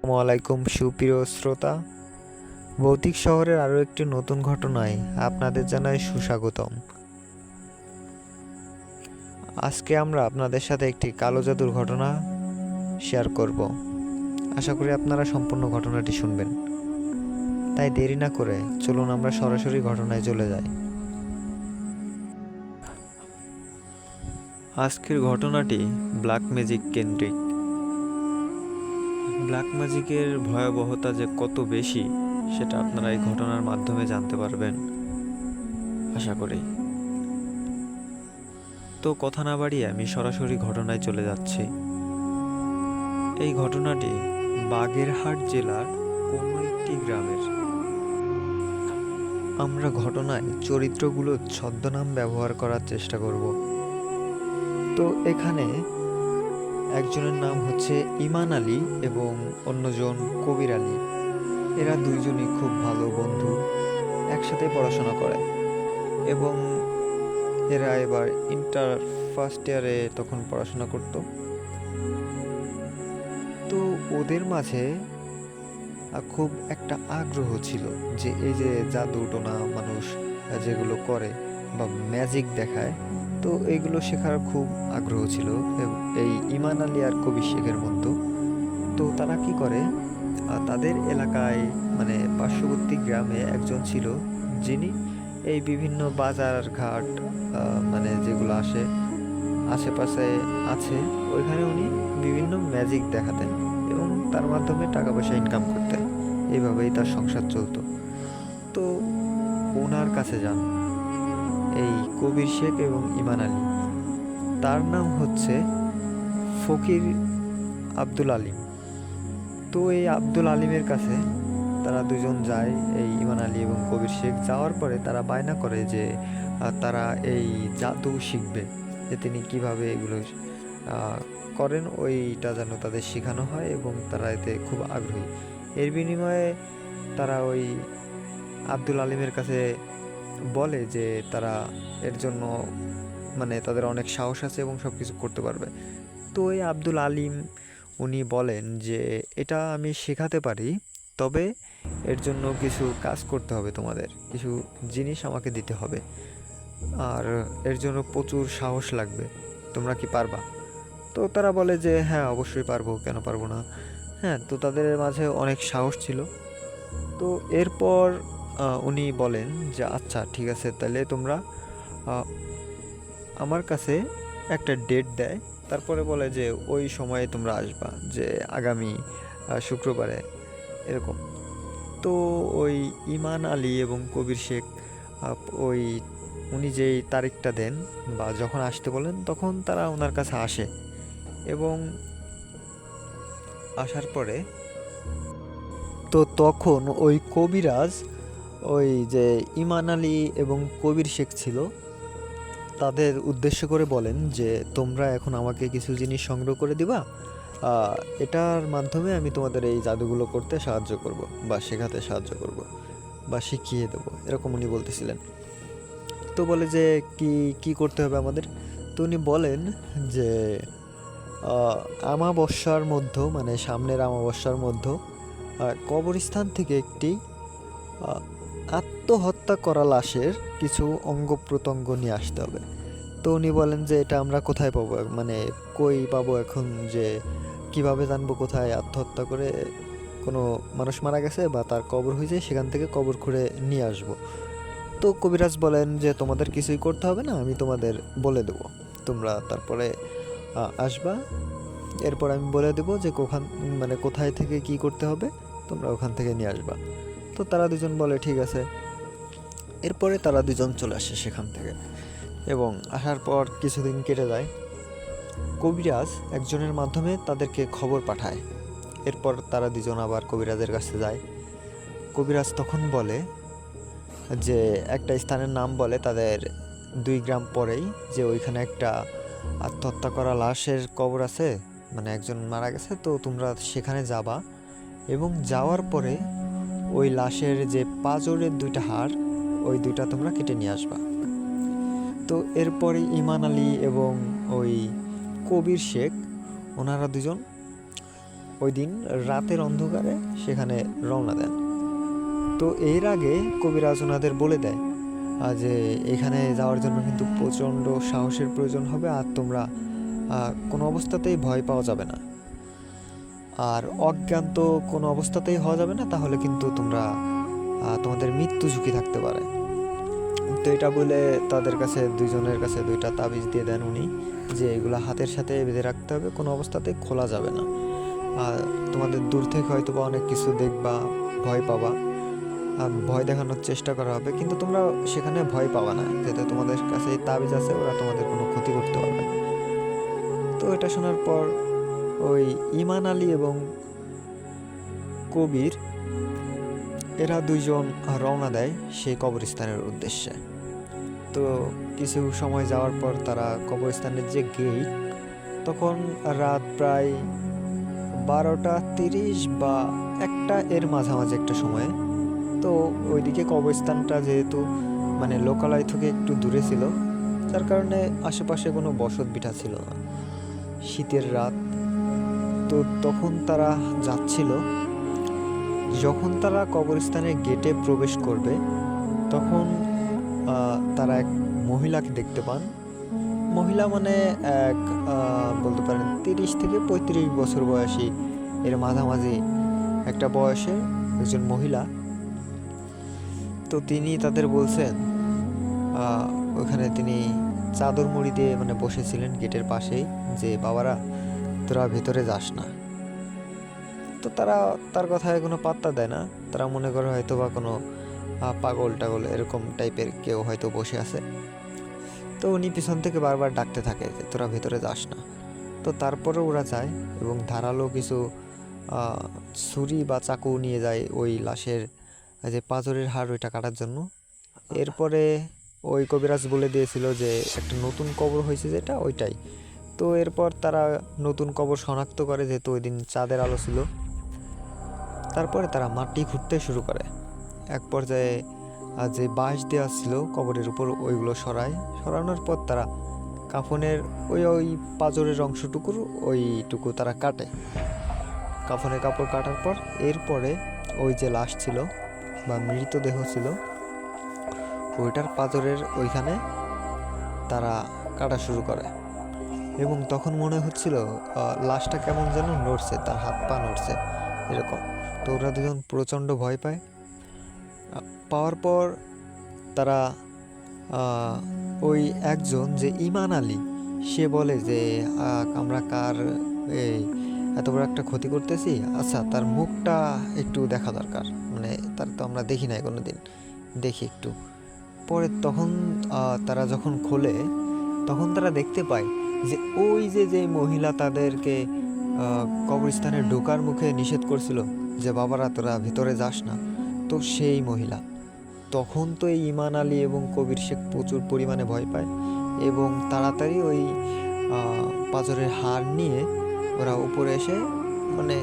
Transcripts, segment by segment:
আসসালামু আলাইকুম সুপ্রিয় শ্রোতা। ভৌতিক শহরের আরও একটি নতুন ঘটনায় আপনাদের জানাই সুস্বাগতম। আজকে আমরা আপনাদের সাথে একটি কালো জাদুর ঘটনা শেয়ার করব। আশা করি আপনারা সম্পূর্ণ ঘটনাটি শুনবেন। তাই দেরি না করে চলুন আমরা সরাসরি ঘটনায় চলে যাই। আজকের ঘটনাটি ব্ল্যাক ম্যাজিক কেন্দ্রিক। ব্ল্যাক ম্যাজিকের ভয়াবহতা যে কত বেশি সেটা আপনারা এই ঘটনার মাধ্যমে জানতে পারবেন আশা করি। তো কথা না বাড়িয়ে আমি সরাসরি ঘটনায় চলে যাচ্ছি। এই ঘটনাটি বাগেরহাট জেলার কোনো একটি গ্রামের। আমরা ঘটনায় চরিত্রগুলোর ছদ্মনাম ব্যবহার করার চেষ্টা করব। তো এখানে একজনের নাম হচ্ছে ইমান আলী এবং অন্যজন কবির আলী। এরা দুইজনই খুব ভালো বন্ধু, একসাথে পড়াশোনা করে এবং এরা এবার ইন্টার ফার্স্ট ইয়ারে তখন পড়াশোনা করতো। তো ওদের মাঝে খুব একটা আগ্রহ ছিল যে এই যে জাদু টোনা মানুষ যেগুলো করে বা ম্যাজিক দেখায়, তো এইগুলো শেখার খুব আগ্রহ ছিল এই ইমান আলী আর কবির শেখের মধ্যে। তো তারা কি করে, তাদের এলাকায় মানে পার্শ্ববর্তী গ্রামে একজন ছিল যিনি এই বিভিন্ন বাজার ঘাট মানে যেগুলো আশেপাশে আছে ওইখানে উনি বিভিন্ন ম্যাজিক দেখাতেন এবং তার মাধ্যমে টাকা পয়সা ইনকাম করতেন। এইভাবেই তার সংসার চলতো। তো ওনার কাছে যান এই কবির শেখ এবং ইমান আলী। তার নাম হচ্ছে ফকির আব্দুল আলিম। তো এই আব্দুল আলিমের কাছে তারা দুজন যায়, এই ইমান আলী এবং কবির শেখ। যাওয়ার পরে তারা বায়না করে যে তারা এই জাদু শিখবে, যে তিনি কিভাবে এগুলো করেন ওইটা যেন তাদের শেখানো হয় এবং তারা এতে খুব আগ্রহী। এর বিনিময়ে তারা ওই আব্দুল আলিমের কাছে বলে যে তারা এর জন্য মানে তাদের অনেক সাহস আছে এবং সব কিছু করতে পারবে। তো ওই আব্দুল আলিম উনি বলেন যে এটা আমি শেখাতে পারি, তবে এর জন্য কিছু কাজ করতে হবে, তোমাদের কিছু জিনিস আমাকে দিতে হবে, আর এর জন্য প্রচুর সাহস লাগবে। তোমরা কি পারবা? তো তারা বলে যে হ্যাঁ অবশ্যই পারবো, কেন পারবো না। হ্যাঁ, তো তাদের মাঝে অনেক সাহস ছিল। তো এরপর উনি বলেন যে আচ্ছা ঠিক আছে, তাহলে তোমরা আমার কাছে একটা ডেট দেয়। তারপরে বলে যে ওই সময়ে তোমরা আসবা, যে আগামী শুক্রবারে এরকম। তো ওই ইমান আলী এবং কবির শেখ ওই উনি যেই তারিখটা দেন বা যখন আসতে বলেন তখন তারা ওনার কাছে আসে এবং আসার পরে তো তখন ওই কবিরাজ ওই যে ইমান আলী এবং কবির শেখ ছিল তাদের উদ্দেশ্য করে বলেন যে তোমরা এখন আমাকে কিছু জিনিস সংগ্রহ করে দিবা, এটার মাধ্যমে আমি তোমাদের এই জাদুগুলো করতে সাহায্য করব বা শেখাতে সাহায্য করব বা শিখিয়ে দেবো, এরকম উনি বলতেছিলেন। তো বলে যে কি কি করতে হবে আমাদের। তো উনি বলেন যে আমাবস্যার মধ্যে মানে সামনের আমাবস্যার মধ্যে কবরস্থান থেকে একটি আত্মহত্যা করা লাশের কিছু অঙ্গ প্রত্যঙ্গ নিয়ে আসতে হবে। তো উনি বলেন যে এটা আমরা কোথায় পাবো, মানে কই পাবো এখন, যে কিভাবে জানবো কোথায় আত্মহত্যা করে কোনো মানুষ মারা গেছে বা তার কবর হয়েছে, সেখান থেকে কবর খুঁড়ে নিয়ে আসবো। তো কবিরাজ বলেন যে তোমাদের কিছুই করতে হবে না, আমি তোমাদের বলে দেবো, তোমরা তারপরে আসবা, এরপর আমি বলে দেবো যে মানে কোথায় থেকে কি করতে হবে, তোমরা ওখান থেকে নিয়ে আসবা। তো তারা দুজন বলে ঠিক আছে। এরপরে তারা দুজন চলে আসে সেখান থেকে এবং আসার পর কিছুদিন কেটে যায়। কবিরাজ একজনের মাধ্যমে তাদেরকে খবর পাঠায়। এরপর তারা দুজন আবার কবিরাজের কাছে যায়। কবিরাজ তখন বলে যে একটা স্থানের নাম বলে তাদের 2 গ্রাম পরেই, যে ওইখানে একটা আত্মহত্যা করা লাশের কবর আছে, মানে একজন মারা গেছে, তো তোমরা সেখানে যাবা এবং যাওয়ার পরে ওই লাশের যে পাঁজরের 2টা হাড় ওই 2টা তোমরা কেটে নিয়ে আসবা। তো এরপরে ইমান আলী এবং ওই কবির শেখ ওনারা দুজন ওই দিন রাতের অন্ধকারে সেখানে রওনা দেন। তো এর আগে কবিরাজ ওনাদের বলে দেয় যে এখানে যাওয়ার জন্য কিন্তু প্রচণ্ড সাহসের প্রয়োজন হবে, আর তোমরা কোনো অবস্থাতেই ভয় পাওয়া যাবে না, আর অজ্ঞান তো কোনো অবস্থাতেই হওয়া যাবে না, তাহলে কিন্তু তোমরা তোমাদের মৃত্যু ঝুঁকি থাকতে পারে। তো এটা বলে তাদের কাছে দুইজনের কাছে 2টা তাবিজ দিয়ে দেন উনি, যে এগুলো হাতের সাথে বেঁধে রাখতে হবে, কোনো অবস্থাতেই খোলা যাবে না। আর তোমাদের দূর থেকে হয়তো বা অনেক কিছু দেখবা, ভয় পাবা, ভয় দেখানোর চেষ্টা করা হবে, কিন্তু তোমরা সেখানে ভয় পাবা না, যেহেতু তোমাদের কাছে এই তাবিজ আছে, ওরা তোমাদের কোনো ক্ষতি করতে পারবে না। তো এটা শোনার পর ওই ইমান আলী এবং কবির এরা দুইজন রওনা দেয় সেই কবরস্থানের উদ্দেশ্যে। তো কিছু সময় যাওয়ার পর তারা কবরস্থানের যে গেট, তখন রাত প্রায় 12টা 30 বা 1টা এর মাঝামাঝি একটা সময়ে। তো ওইদিকে কবরস্থানটা যেহেতু মানে লোকালয় থেকে একটু দূরে ছিল, যার কারণে আশেপাশে কোনো বসত ভিটা ছিল না। শীতের রাত, তো তখন তারা যাচ্ছিল। যখন তারা কবরস্থানের গেটে প্রবেশ করবে, তখন তারা এক মহিলাকে দেখতে পান। মহিলা মানে এক বলতে পারেন 30 থেকে 35 বছর বয়সী, এর মাঝামাঝি একটা বয়সে একজন মহিলা। তো তিনি তাদের বলছেন, ওখানে তিনি চাদর মুড়ি দিয়ে মানে বসেছিলেন গেটের পাশেই, যে বাবারা তোরা ভেতরে যাস না। তো তারা তার কথায় কোনো পাত্তা দেয় না, তারা মনে করে হয়তো বা কোনো পাগল টাগল এরকম টাইপের কেউ হয়তো বসে আছে। তো উনি পিছন থেকে বারবার ডাকতে থাকে যে তোরা ভেতরে যাস না। তো তারপরে ওরা যায় এবং ধারালো কিছু ছুরি বা চাকু নিয়ে যায় ওই লাশের যে পাঁজরের হাড়, ওইটা কাটার জন্য। এরপরে ওই কবিরাজ বলে দিয়েছিল যে একটা নতুন কবর হয়েছে যেটা, ওইটাই। তো এরপর তারা নতুন কবর শনাক্ত করে, যেহেতু ওই দিন চাঁদের আলো ছিল। তারপরে তারা মাটি খুঁড়তে শুরু করে। এক পর্যায়ে যে বাঁশ দেওয়া ছিল কবরের উপর, ওইগুলো সরানোর পর তারা কাফনের ওই পাঁজরের অংশটুকুর ওইটুকু তারা কাটে। কাফনের কাপড় কাটার পর এরপরে ওই যে লাশ ছিল বা মৃতদেহ ছিল, ওইটার পাঁজরের ওইখানে তারা কাটা শুরু করে। এবং তখন মনে হচ্ছিল লাশটা কেমন যেন নড়ছে, তার হাত পা নড়ছে এরকম। তো ওরা দুজন প্রচণ্ড ভয় পায়। পাওয়ার পর তারা ওই একজন যে ইমান আলী, সে বলে যে আমরা কার এই এত বড় একটা ক্ষতি করতেছি, আচ্ছা তার মুখটা একটু দেখা দরকার, মানে তার তো আমরা দেখি নাই কোনো দিন, দেখি একটু। পরে তখন তারা যখন খোলে, তখন তারা দেখতে পায় যে ওই যে মহিলা তাদেরকে কবরস্থানে ঢোকার মুখে নিষেধ করছিল যে বাবারা তোরা ভিতরে যাস না, তো সেই মহিলা। তখন তো এই ইমান আলী এবং কবির শেখ প্রচুর পরিমাণে ভয় পায় এবং তাড়াতাড়ি ওই পাঁজরের হাড় নিয়ে ওরা উপরে এসে মানে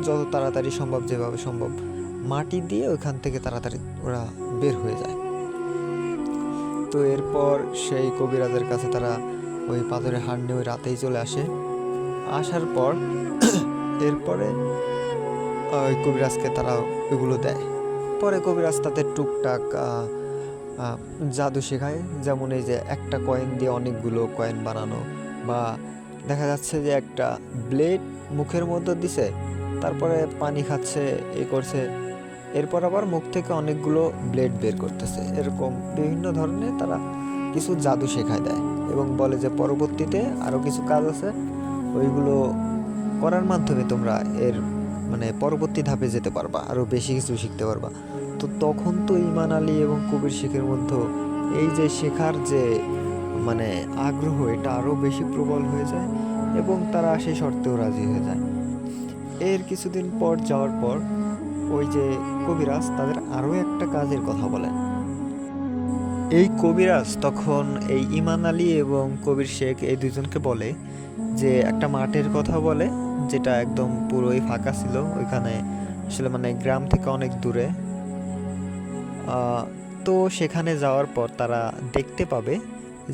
যত তাড়াতাড়ি সম্ভব, যেভাবে সম্ভব মাটি দিয়ে ওইখান থেকে তাড়াতাড়ি ওরা বের হয়ে যায়। তো এরপর সেই কবিরাজের কাছে তারা ওই পাথরের হাড় নিয়ে ওই রাতেই চলে আসে। আসার পর এরপরে ওই কবিরাজকে তারা ওইগুলো দেয়। পরে কবিরাজ তাদের টুকটাক জাদু শেখায়, যেমন এই যে একটা কয়েন দিয়ে অনেকগুলো কয়েন বানানো, বা দেখা যাচ্ছে যে একটা ব্লেড মুখের মধ্যে দিছে, তারপরে পানি খাচ্ছে, করছে, এরপর আবার মুখ থেকে অনেকগুলো ব্লেড বের করতেছে, এরকম বিভিন্ন ধরনের তারা কিছু জাদু শেখায় দেয় এবং বলে যে পরবর্তীতে আরও কিছু কাজ আছে, ওইগুলো করার মাধ্যমে তোমরা এর মানে পরবর্তী ধাপে যেতে পারবা, আরও বেশি কিছু শিখতে পারবা। তো তখন তো ইমান আলী এবং কবির শেখের মধ্যে এই যে শেখার যে মানে আগ্রহ, এটা আরও বেশি প্রবল হয়ে যায় এবং তারা সেই শর্তেও রাজি হয়ে যায়। এর কিছুদিন পর যাওয়ার পর ওই যে কবিরাজ তাদের আরও একটা কাজের কথা বলেন। এই কবিরাজ তখন এই ইমান আলী এবং কবির শেখ এই দুজনকে বলে যে একটা মাঠের কথা বলে, যেটা একদম পুরোই ফাঁকা ছিল, ওইখানে আসলে মানে গ্রাম থেকে অনেক দূরে। তো সেখানে যাওয়ার পর তারা দেখতে পাবে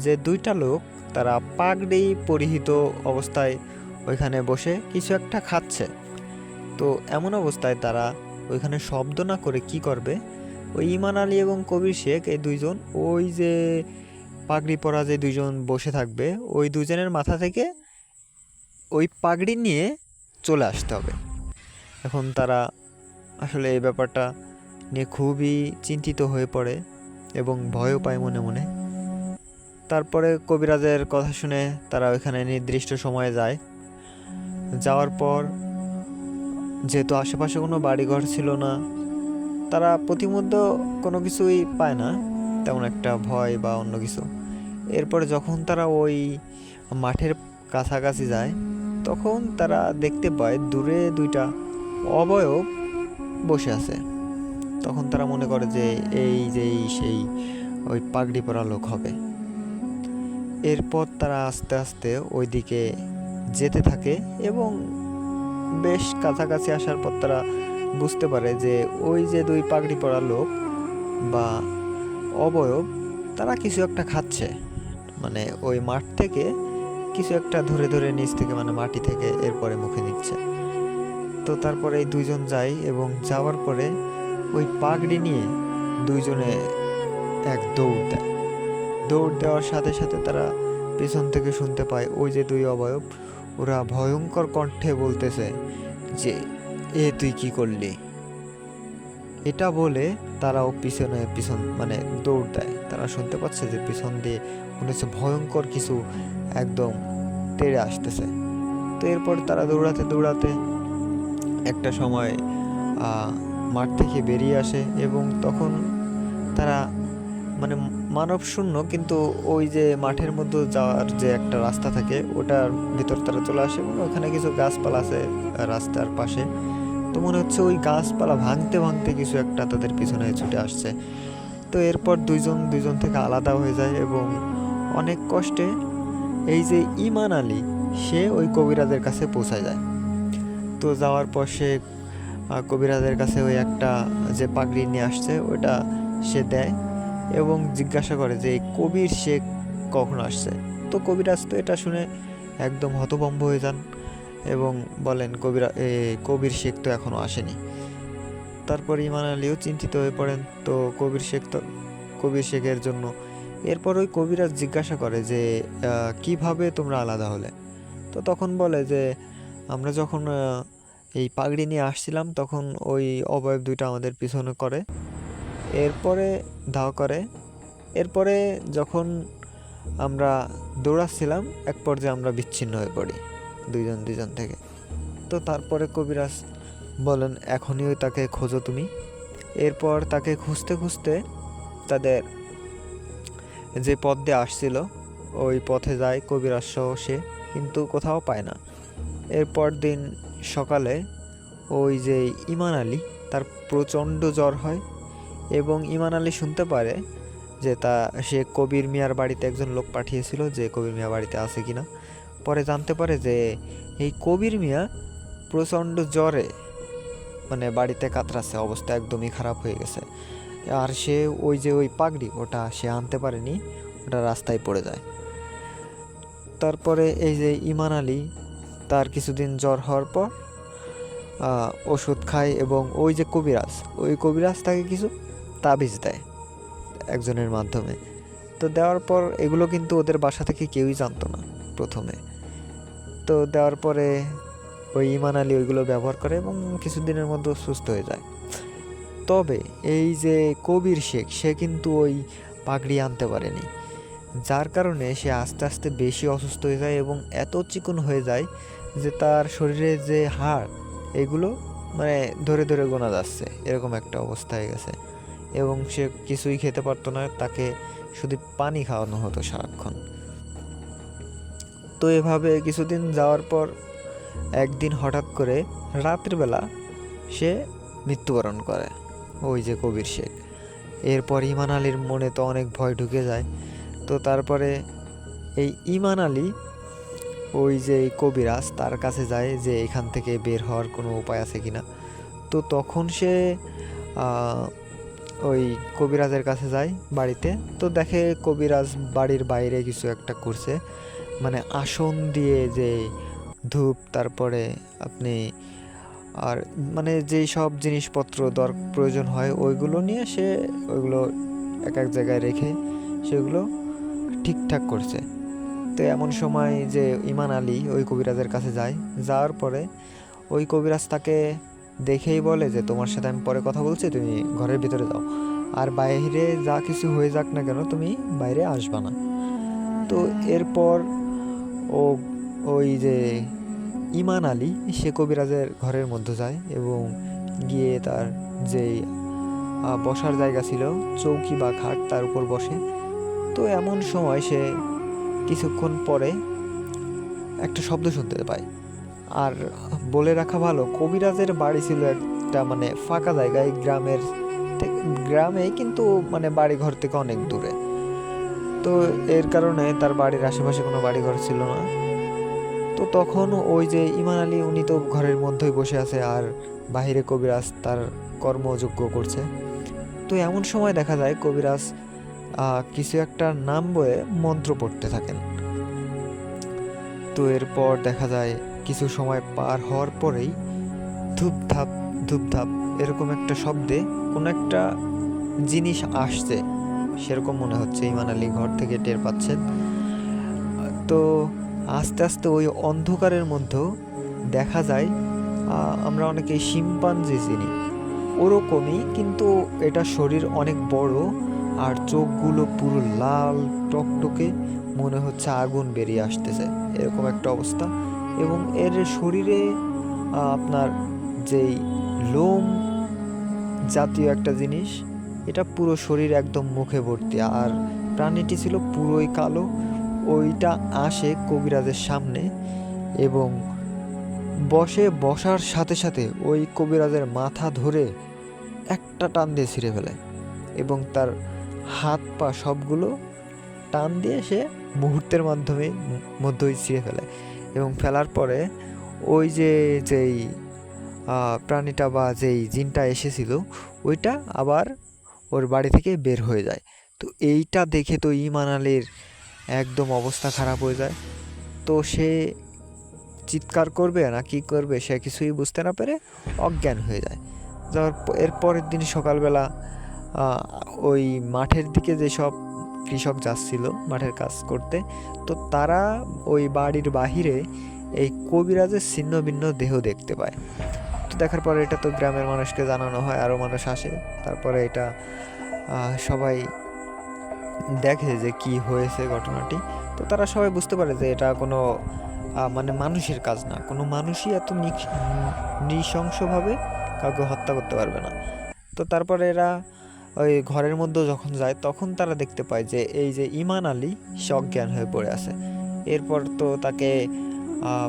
যে 2টা লোক, তারা পাগড়ি পরিহিত অবস্থায় ওইখানে বসে কিছু একটা খাচ্ছে। তো এমন অবস্থায় তারা ওইখানে শব্দ না করে কি করবে, ওই ইমান আলী এবং কবির শেখ এই দুইজন ওই যে পাগড়ি পরা যে দুইজন বসে থাকবে ওই দুজনের মাথা থেকে ওই পাগড়ি নিয়ে চলে আসতে হবে। এখন তারা আসলে এই ব্যাপারটা নিয়ে খুবই চিন্তিত হয়ে পড়ে এবং ভয়ও পায় মনে মনে। তারপরে কবিরাজের কথা শুনে তারা ওইখানে নির্দিষ্ট সময়ে যায়। যাওয়ার পর যেহেতু আশেপাশে কোনো বাড়িঘর ছিল না, তারা প্রতিমধ্যে কোনো কিছুই পায় না, তেমন একটা ভয় বা অন্য কিছু। এরপরে যখন তারা ওই মাঠের কাছাকাছি যায় তখন তারা দেখতে পায় দূরে দুইটা অবয়ব বসে আছে। তখন তারা মনে করে যে এই যেই সেই ওই পাগড়ি পরা লোক হবে। এরপর তারা আস্তে আস্তে ওই দিকে যেতে থাকে এবং বেশ কাছাকাছি আসার পর তারা বুঝতে পারে যে ওই যে দুই পাগড়ি পরা লোক বা অবয়ব তারা কিছু একটা খাচ্ছে, মানে ওই মাঠ থেকে কিছু একটা ধরে ধরে নিচ থেকে মানে মাটি থেকে এরপরে মুখে নিচ্ছে। তো তারপরে এই দুইজন যায় এবং যাওয়ার পরে ওই পাগড়ি নিয়ে দুইজনে এক দৌড় দেয়। দৌড় দেওয়ার সাথে সাথে তারা পেছন থেকে শুনতে পায় ওই যে দুই অবয়ব ওরা ভয়ঙ্কর কণ্ঠে বলতেছে যে এ তুই কি করলি। এটা বলে তারাও পিছন মানে দৌড় দেয়। তারা শুনতে পাচ্ছে যে পিছন দিয়ে মনে হচ্ছে ভয়ঙ্কর কিছু একদম তেড়ে আসতেছে। তো এরপর তারা দৌড়াতে দৌড়াতে একটা সময় মাঠ থেকে বেরিয়ে আসে এবং তখন তারা মানে মানব শূন্য, কিন্তু ওই যে মাঠের মধ্যে যাওয়ার যে একটা রাস্তা থাকে ওটার ভিতর তারা চলে আসে এবং ওখানে কিছু গাছপালা আছে রাস্তার পাশে। তো মনে হচ্ছে ওই গাছপালা ভাঙতে ভাঙতে কিছু একটা তাদের পিছনে ছুটে আসছে। তো এরপর দুইজন থেকে আলাদা হয়ে যায় এবং অনেক কষ্টে এই যে ইমান আলী সে ওই কবিরাজের কাছে পৌঁছায় যায়। তো যাওয়ার পর সে কবিরাজের কাছে ওই একটা যে পাগড়ি নিয়ে আসছে ওটা সে দেয় এবং জিজ্ঞাসা করে যে কবির শেখ কখন আসছে। তো কবিরাজ তো এটা শুনে একদম হতভম্ব হয়ে যান এবং বলেন কবির শেখ তো এখনও আসেনি। তারপর ইমান আলীও চিন্তিত হয়ে পড়েন তো কবির শেখের জন্য। এরপর ওই কবিরাজ জিজ্ঞাসা করে যে কিভাবে তোমরা আলাদা হলে। তো তখন বলে যে আমরা যখন এই পাগড়ি নিয়ে আসছিলাম তখন ওই অবয়ব দুইটা আমাদের পিছনে করে, এরপরে ধাওয়া করে। এরপরে যখন আমরা দৌড়াচ্ছিলাম এক পর্যায়ে আমরা বিচ্ছিন্ন হয়ে পড়ি দুইজন থেকে। তো তারপরে কবিরাজ বলেন এখনই ওই তাকে খোঁজো তুমি। এরপর তাকে খুঁজতে খুঁজতে তাদের যে পথ দিয়ে আসছিল ওই পথে যায় কবিরাজ সহ সে, কিন্তু কোথাও পায় না। এরপর দিন সকালে ওই যে ইমান আলী তার প্রচণ্ড জ্বর হয় এবং ইমান আলী শুনতে পারে যে সে কবির মিয়ার বাড়িতে একজন লোক পাঠিয়েছিল যে কবির মিয়া বাড়িতে আছে কিনা। পরে জানতে পারে যে এই কবির মিয়া প্রচণ্ড জ্বরে মানে বাড়িতে কাতরাচ্ছে, অবস্থা একদমই খারাপ হয়ে গেছে। আর সে ওই যে ওই পাগড়ি ওটা সে আনতে পারেনি, ওটা রাস্তায় পড়ে যায়। তারপরে এই যে ইমান আলী তার কিছুদিন জ্বর হওয়ার পর ওষুধ খায় এবং ওই যে কবিরাজ তাকে কিছু তাবিজ দেয় একজনের মাধ্যমে। তো দেওয়ার পর এগুলো কিন্তু ওদের বাসা থেকে কেউই জানতো না প্রথমে। তো দেওয়ার পরে ওই ইমান আলী ওইগুলো ব্যবহার করে এবং কিছুদিনের মধ্যে সুস্থ হয়ে যায়। তবে এই যে কবির শেখ সে কিন্তু ওই পাগড়ি আনতে পারেনি, যার কারণে সে আস্তে আস্তে বেশি অসুস্থ হয়ে যায় এবং এত চিকন হয়ে যায় যে তার শরীরে যে হাড় এগুলো মানে ধরে ধরে গোনা যাচ্ছে, এরকম একটা অবস্থা হয়ে গেছে এবং সে কিছুই খেতে পারতো না, তাকে শুধু পানি খাওয়ানো হতো সারাক্ষণ। তো এভাবে কিছুদিন যাওয়ার পর একদিন হঠাৎ করে রাত্রিবেলা সে মৃত্যুবরণ করে ওই যে কবির শেখ। এরপর ইমান আলীর মনে তো অনেক ভয় ঢুকে যায়। তো তারপরে এই ইমান আলী ওই যে কবিরাজ তার কাছে যায় যে এখান থেকে বের হওয়ার কোনো উপায় আছে কিনা। তো তখন সে ওই কবিরাজের কাছে যায় বাড়িতে। তো দেখে কবিরাজ বাড়ির বাইরে কিছু একটা করছে, মানে আসন দিয়ে যে ধূপ তারপরে আপনি আর মানে যেই সব জিনিসপত্র প্রয়োজন হয় ওইগুলো নিয়ে সে ওইগুলো এক এক জায়গায় রেখে সেগুলো ঠিকঠাক করছে। তো এমন সময় যে ইমান আলী ওই কবিরাজের কাছে যায়, যাওয়ার পরে ওই কবিরাজ তাকে দেখেই বলে যে তোমার সাথে আমি পরে কথা বলছি, তুমি ঘরের ভিতরে যাও, আর বাইরে যা কিছু হয়ে যাক না কেন তুমি বাইরে আসবা না। তো এরপর ও ওই যে ইমান আলী সে কবিরাজের ঘরের মধ্যে যায় এবং গিয়ে তার যেই বসার জায়গা ছিল চৌকি বা খাট তার উপর বসে। তো এমন সময় সে কিছুক্ষণ পরে একটা শব্দ শুনতে পায়। আর বলে রাখা ভালো, কবিরাজের বাড়ি ছিল একটা মানে ফাঁকা জায়গায়, গ্রামে কিন্তু মানে বাড়ি ঘর থেকে অনেক দূরে। তো এর কারণে তার বাড়ির আশেপাশে কোনো বাড়িঘর ছিল না। তো তখন ওই যে ইমান আলী উনি তো ঘরের মধ্যেই বসে আছে আর বাহিরে কবিরাজ তার কর্মযজ্ঞ করছে। তো এমন সময় দেখা যায় কবিরাজ কিছু একটা নাম বলে মন্ত্র পড়তে থাকেন। তো এরপর দেখা যায় কিছু সময় পার হওয়ার পরেই ধূপধাপ ধূপধাপ এরকম একটা শব্দে কোনো একটা জিনিস আসছে সেরকম মনে হচ্ছে। ইমান আলী ঘর থেকে টের পাচ্ছেন। তো আস্তে আস্তে ওই অন্ধকারের মধ্যেও দেখা যায় আমরা অনেকেই শিম্পাঞ্জি চিনি, ওরকমই, কিন্তু এটা শরীর অনেক বড় আর চোখগুলো পুরো লাল টকটকে, মনে হচ্ছে আগুন বেরিয়ে আসতেছে এরকম একটা অবস্থা। এবং এর শরীরে আপনার যেই লোম জাতীয় একটা জিনিস, এটা পুরো শরীর একদম মুখে ভর্তি, আর প্রাণীটি ছিল পুরোই কালো। ওইটা আসে কবিরাজের সামনে এবং বসার সাথে সাথে ওই কবিরাজের মাথা ধরে একটা টান দিয়ে ছিঁড়ে ফেলে এবং তার হাত পা সবগুলো টান দিয়ে সে মুহূর্তের মধ্যেই ছিঁড়ে ফেলে। এবং ফেলার পরে ওই যেই প্রাণীটা বা যেই জিনটা এসেছিল ওইটা আবার ওর বাড়ি থেকে বের হয়ে যায়। তো এইটা দেখে তো ইমান আলীর একদম অবস্থা খারাপ হয়ে যায়। তো সে চিৎকার করবে না কি করবে সে কিছুই বুঝতে না পেরে অজ্ঞান হয়ে যায়। এর পরের দিন সকালবেলা ওই মাঠের দিকে যেসব কৃষক যাচ্ছিল মাঠের কাজ করতে, তো তারা ওই বাড়ির বাহিরে এই কবিরাজের ছিন্ন ভিন্ন দেহ দেখতে পায়। তো দেখার পরে এটা তো গ্রামের মানুষকে জানানো হয়, আরও মানুষ আসে। তারপরে এটা সবাই দেখে যে কি হয়েছে ঘটনাটি। তো তারা সবাই বুঝতে পারে যে এটা কোনো মানে মানুষের কাজ না, কোনো মানুষই এত নৃশংসভাবে কাউকে হত্যা করতে পারবে না। তো তারপরে এরা ওই ঘরের মধ্যে যখন যায় তখন তারা দেখতে পায় যে এই যে ইমান আলী সে অজ্ঞান হয়ে পড়ে আছে। এরপর তো তাকে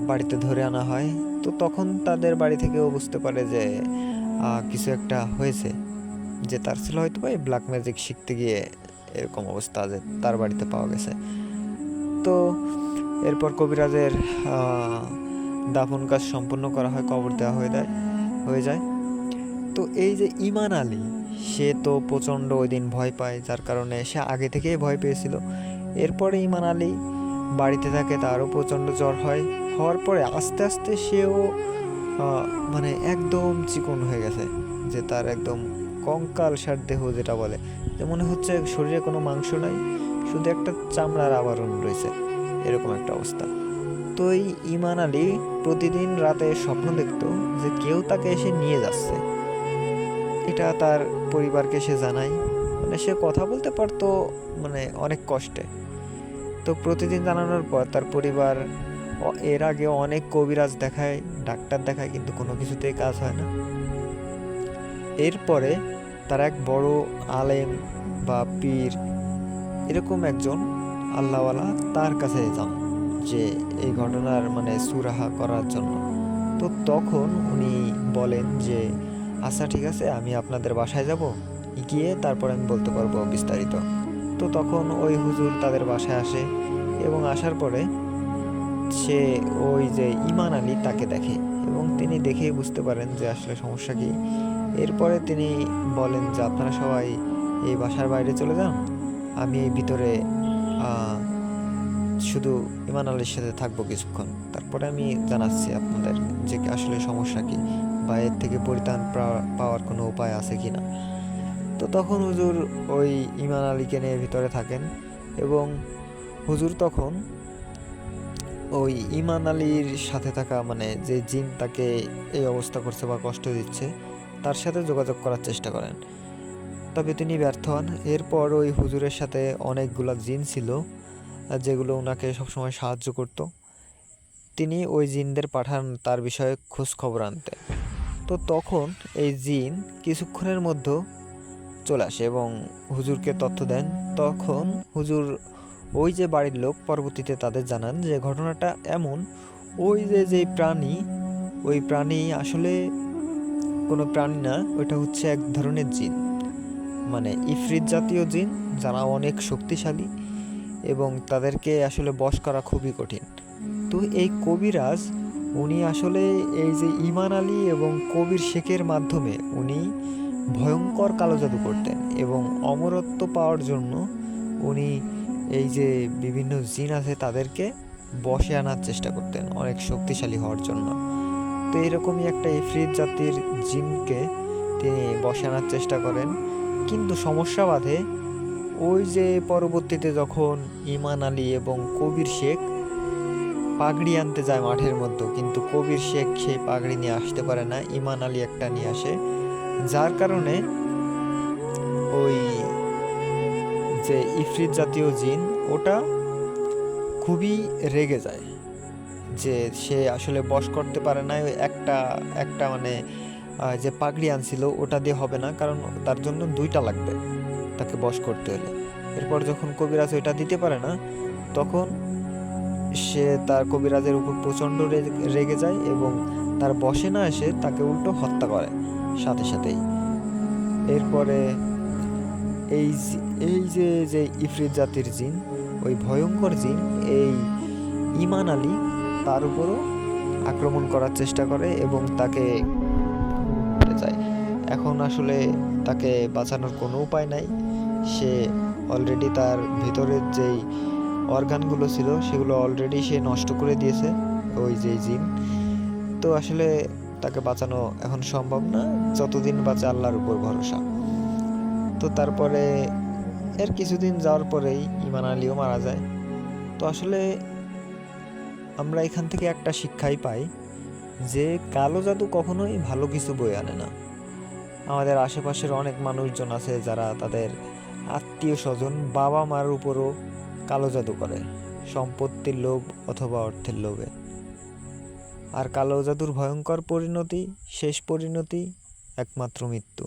বাড়িতে ধরে আনা হয়। তো তখন তাদের বাড়ি থেকেও বুঝতে পারে যে কিছু একটা হয়েছে, যে তার ছিল হয়তো বা ব্ল্যাক ম্যাজিক শিখতে গিয়ে এরকম অবস্থা যে তার বাড়িতে পাওয়া গেছে। তো এরপর কবিরাজের দাফন কাজ সম্পন্ন করা হয়, কবর দেওয়া হয়ে যায়। তো এই যে ইমান আলী সে তো প্রচণ্ড ওই দিন ভয় পায়, যার কারণে সে আগে থেকেই ভয় পেয়েছিল। এরপরে ইমান আলী বাড়িতে থাকে, তারও প্রচণ্ড জ্বর হওয়ার পরে আস্তে আস্তে সেও মানে একদম চিকন হয়ে গেছে, যে তার একদম কঙ্কালসার দেহ যেটা বলে, যে মনে হচ্ছে শরীরে কোনো মাংস নাই, শুধু একটা চামড়ার আবরণ রয়েছে, এরকম একটা অবস্থা। তো এই ইমান আলী প্রতিদিন রাতে স্বপ্ন দেখত যে কেউ তাকে এসে নিয়ে যাচ্ছে। এটা তার পরিবারকে সে জানায়, মানে সে কথা বলতে পারতো মানে অনেক কষ্টে। তো প্রতিদিন জানানোর পর তার পরিবার এর আগে অনেক কবিরাজ দেখায়, ডাক্তার দেখায়, কিন্তু কোনো কিছুতেই কাজ হয় না। এরপরে তার এক বড় আলেম বা পীর এরকম একজন আল্লাহওয়ালা তার কাছে যান যে এই ঘটনার মানে সুরাহা করার জন্য। তো তখন উনি বলেন যে আচ্ছা ঠিক আছে, আমি আপনাদের বাসায় যাব, গিয়ে তারপর আমি বলতে পারবো বিস্তারিত। তো তখন ওই হুজুর তাদের বাসায় আসে এবং আসার পরে সে ওই যে ইমান আলী তাকে দেখে এবং তিনি দেখেই বুঝতে পারেন যে আসলে সমস্যা কী। এরপরে তিনি বলেন যে আপনারা সবাই এই বাসার বাইরে চলে যান, আমি এই ভিতরে শুধু ইমান আলীর সাথে থাকবো কিছুক্ষণ, তারপরে আমি জানাচ্ছি আপনাদের যে আসলে সমস্যা কী বা এর থেকে পরিত্রাণ পাওয়ার কোনো উপায় আছে কি না। তো তখন হুজুর ওই ইমান আলীকে নিয়ে ভিতরে থাকেন এবং হুজুর তখন ওই ইমান আলীর সাথে থাকা মানে যে জিন তাকে এই অবস্থা করছে বা কষ্ট দিচ্ছে তার সাথে যোগাযোগ করার চেষ্টা করেন, তবে তিনি ব্যর্থ হন। এরপর ওই হুজুরের সাথে অনেকগুলো জিন ছিল যেগুলো ওনাকে সবসময় সাহায্য করত। তিনি ওই জিনদের পাঠান তার বিষয়ে খোঁজ খবর আনতে। তো তখন এই জিন কিছুক্ষণের মধ্যে চলে আসে এবং হুজুরকে তথ্য দেন। তখন হুজুর ওই যে বাড়ির লোক পরবর্তীতে তাদের জানান যে ঘটনাটা এমন, ওই যে প্রাণী, ওই প্রাণী আসলে কোনো প্রাণী না, ওইটা হচ্ছে এক ধরনের জিন, মানে ইফরিত জাতীয় জিন যারা অনেক শক্তিশালী এবং তাদেরকে আসলে বশ করা খুবই কঠিন। তো এই কবিরাজ উনি আসলে এই যে ইমান আলী এবং কবির শেখের মাধ্যমে উনি ভয়ঙ্কর কালো জাদু করতেন এবং অমরত্ব পাওয়ার জন্য উনি এই যে বিভিন্ন জিন আছে তাদেরকে বশে আনার চেষ্টা করতেন অনেক শক্তিশালী হওয়ার জন্য। তো এরকমই একটা ইফরিত জাতির জিনকে তিনি বশে আনার চেষ্টা করেন, কিন্তু সমস্যা বাধে ওই যে পরবর্তীতে যখন ইমান আলী এবং কবির শেখ পাগড়ি আনতে যায় মাঠের মধ্যে, কিন্তু কবির শেখ সেই পাগড়ি নিয়ে আসতে পারে না, ইমান আলী একটা নিয়ে আসে, যার কারণে ওই যে ইফরিত জাতীয় জিন ওটা খুবই রেগে যায় যে সে আসলে বশ করতে পারে না। ওই একটা একটা মানে যে পাগড়ি আনছিল ওটা দিয়ে হবে না, কারণ তার জন্য দুইটা লাগবে তাকে বশ করতে হলে। এরপর যখন কবিরাজ ওইটা দিতে পারে না তখন সে তার কবিরাজের উপর প্রচণ্ড রেগে যায় এবং তার বশে না এসে তাকে উল্টো হত্যা করে সাথে সাথেই। এরপরে এই এই যে যে ইফরিত জাতির জিন, ওই ভয়ঙ্কর জিন এই ইমান আলী তার উপরও আক্রমণ করার চেষ্টা করে এবং তাকে যায়। এখন আসলে তাকে বাঁচানোর কোনো উপায় নাই, সে অলরেডি তার ভিতরের যেই অর্গানগুলো ছিল সেগুলো অলরেডি সে নষ্ট করে দিয়েছে ওই যে জিন। তো আসলে তাকে বাঁচানো এখন সম্ভব না, যতদিন বাঁচে আল্লাহর উপর ভরসা। তো তারপরে এর কিছুদিন যাওয়ার পরেই ইমান আলীও মারা যায়। তো আসলে আমরা এখান থেকে একটা শিক্ষাই পাই যে কালো জাদু কখনোই ভালো কিছু বয়ে আনে না। আমাদের আশেপাশের অনেক মানুষজন আছে যারা তাদের আত্মীয় স্বজন বাবা মার উপরও কালো জাদু করে সম্পত্তির লোভ অথবা অর্থের লোভে। আর কালো জাদুর ভয়ঙ্কর পরিণতি, শেষ পরিণতি একমাত্র মৃত্যু,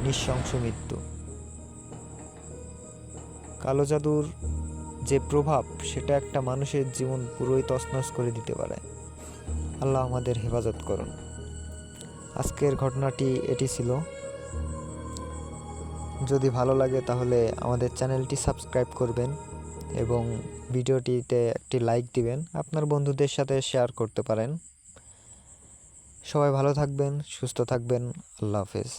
নৃশংস মৃত্যু। কালো জাদুর যে প্রভাব সেটা একটা মানুষের জীবন পুরোই তছনছ করে দিতে পারে। আল্লাহ আমাদের হেফাজত করুন। আজকের ঘটনাটি এটি ছিল। যদি ভালো লাগে তাহলে আমাদের চ্যানেলটি সাবস্ক্রাইব করবেন এবং ভিডিওটিতে একটি লাইক দিবেন, আপনার বন্ধুদের সাথে শেয়ার করতে পারেন। সবাই ভালো থাকবেন, সুস্থ থাকবেন। আল্লাহ হাফেজ।